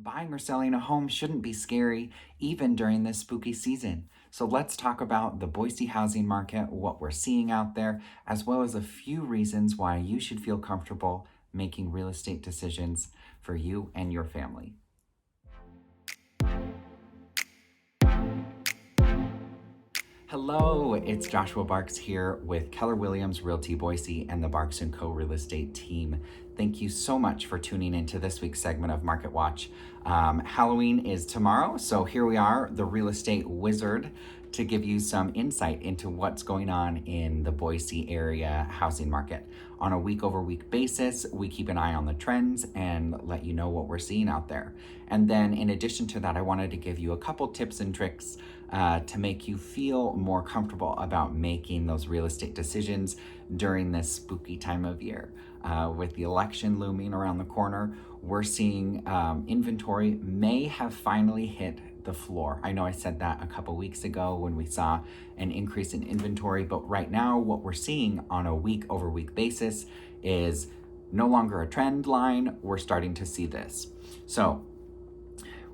buying or selling a home shouldn't be scary, even during this spooky season. So let's talk about the Boise housing market, what we're seeing out there, as well as a few reasons why you should feel comfortable making real estate decisions for you and your family. Hello, it's Joshua Barks here with Keller Williams Realty Boise and the Barks & Co. Real Estate team. Thank you so much for tuning into this week's segment of Market Watch. Halloween is tomorrow, so here we are, the real estate wizard, to give you some insight into what's going on in the Boise area housing market. On a week-over-week basis, we keep an eye on the trends and let you know what we're seeing out there. And then in addition to that, I wanted to give you a couple tips and tricks to make you feel more comfortable about making those real estate decisions during this spooky time of year. With the election looming around the corner, we're seeing inventory may have finally hit the floor. I know I said that a couple weeks ago when we saw an increase in inventory, but right now what we're seeing on a week-over-week basis is no longer a trend line. We're starting to see this. So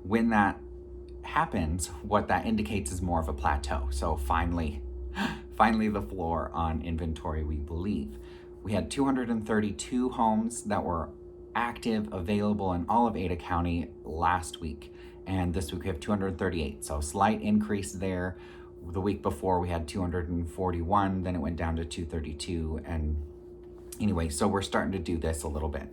when that happens, what that indicates is more of a plateau. So finally the floor on inventory, we believe. We had 232 homes that were active, available in all of Ada County last week. And this week we have 238, so slight increase there. The week before we had 241, then it went down to 232. And anyway, so we're starting to do this a little bit.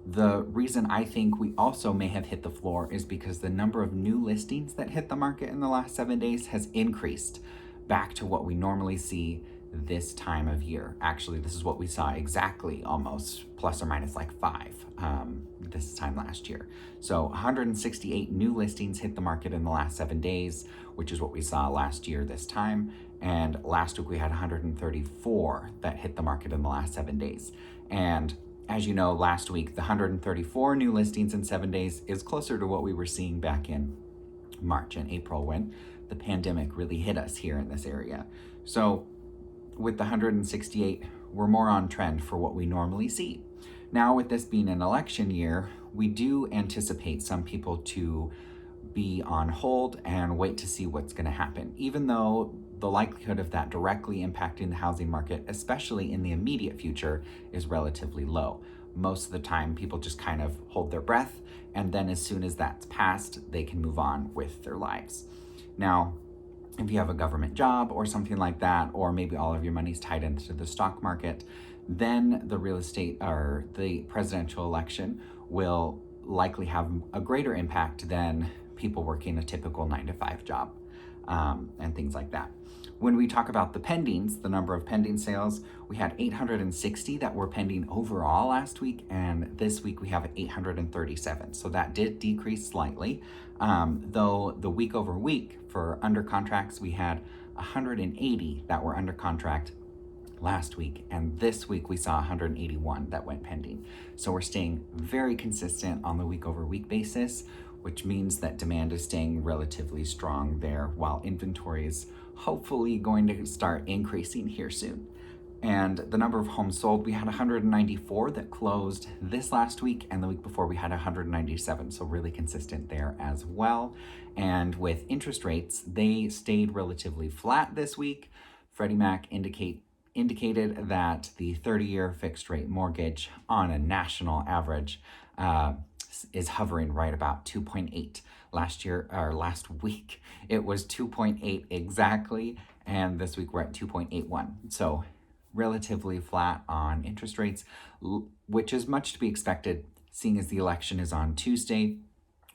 The reason I think we also may have hit the floor is because the number of new listings that hit the market in the last 7 days has increased back to what we normally see this time of year. Actually, this is what we saw exactly, almost plus or minus like 5 this time last year. So 168 new listings hit the market in the last 7 days, which is what we saw last year this time. And last week we had 134 that hit the market in the last 7 days. And as you know, last week, the 134 new listings in 7 days is closer to what we were seeing back in March and April when the pandemic really hit us here in this area. So with the 168, we're more on trend for what we normally see. Now, with this being an election year, we do anticipate some people to be on hold and wait to see what's going to happen, even though the likelihood of that directly impacting the housing market, especially in the immediate future, is relatively low. Most of the time, people just kind of hold their breath, and then as soon as that's passed, they can move on with their lives. Now, if you have a government job or something like that, or maybe all of your money's tied into the stock market, then the real estate or the presidential election will likely have a greater impact than people working a typical 9-to-5 job and things like that. When we talk about the pendings, the number of pending sales, we had 860 that were pending overall last week, and this week we have 837. So that did decrease slightly, though the week over week for under contracts, we had 180 that were under contract last week, and this week we saw 181 that went pending. So we're staying very consistent on the week over week basis, which means that demand is staying relatively strong there, while inventory is hopefully going to start increasing here soon. And the number of homes sold, we had 194 that closed this last week, and the week before we had 197, so really consistent there as well. And with interest rates, they stayed relatively flat this week. Freddie Mac indicated that the 30-year fixed rate mortgage on a national average is hovering right about 2.8. Last week it was 2.8 exactly, and this week we're at 2.81. So relatively flat on interest rates, which is much to be expected, seeing as the election is on Tuesday.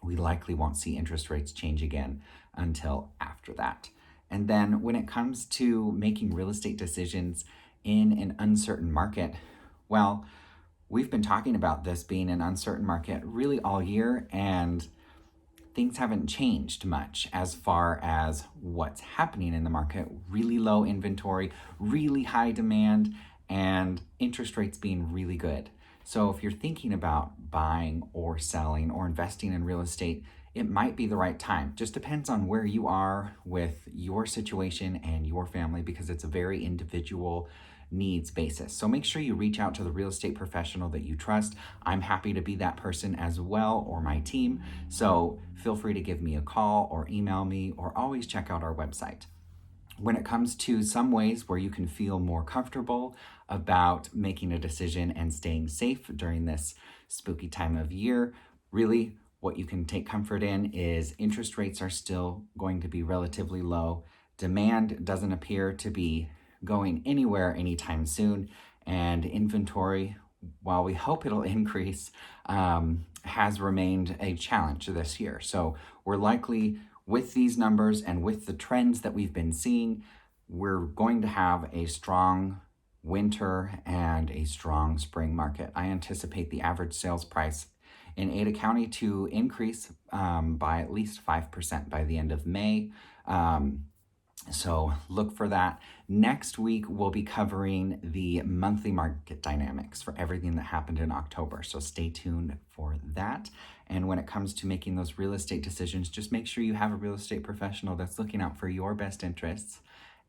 We likely won't see interest rates change again until after that. And then when it comes to making real estate decisions in an uncertain market, well, we've been talking about this being an uncertain market really all year, and things haven't changed much as far as what's happening in the market. Really low inventory, really high demand, and interest rates being really good. So if you're thinking about buying or selling or investing in real estate, it might be the right time. Just depends on where you are with your situation and your family, because it's a very individual needs basis. So make sure you reach out to the real estate professional that you trust. I'm happy to be that person as well, or my team. So feel free to give me a call or email me, or always check out our website. When it comes to some ways where you can feel more comfortable about making a decision and staying safe during this spooky time of year, really what you can take comfort in is interest rates are still going to be relatively low. Demand doesn't appear to be going anywhere anytime soon, and inventory, while we hope it'll increase, has remained a challenge this year. So we're likely, with these numbers and with the trends that we've been seeing, we're going to have a strong winter and a strong spring market. I anticipate the average sales price in Ada County to increase by at least 5% by the end of May. So look for that. Next week, we'll be covering the monthly market dynamics for everything that happened in October. So stay tuned for that. And when it comes to making those real estate decisions, just make sure you have a real estate professional that's looking out for your best interests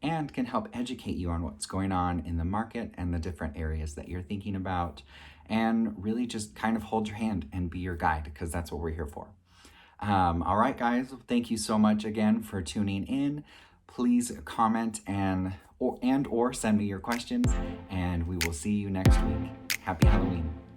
and can help educate you on what's going on in the market and the different areas that you're thinking about. And really just kind of hold your hand and be your guide, because that's what we're here for. All right, guys, thank you so much again for tuning in. Please comment and or send me your questions, and we will see you next week. Happy Halloween.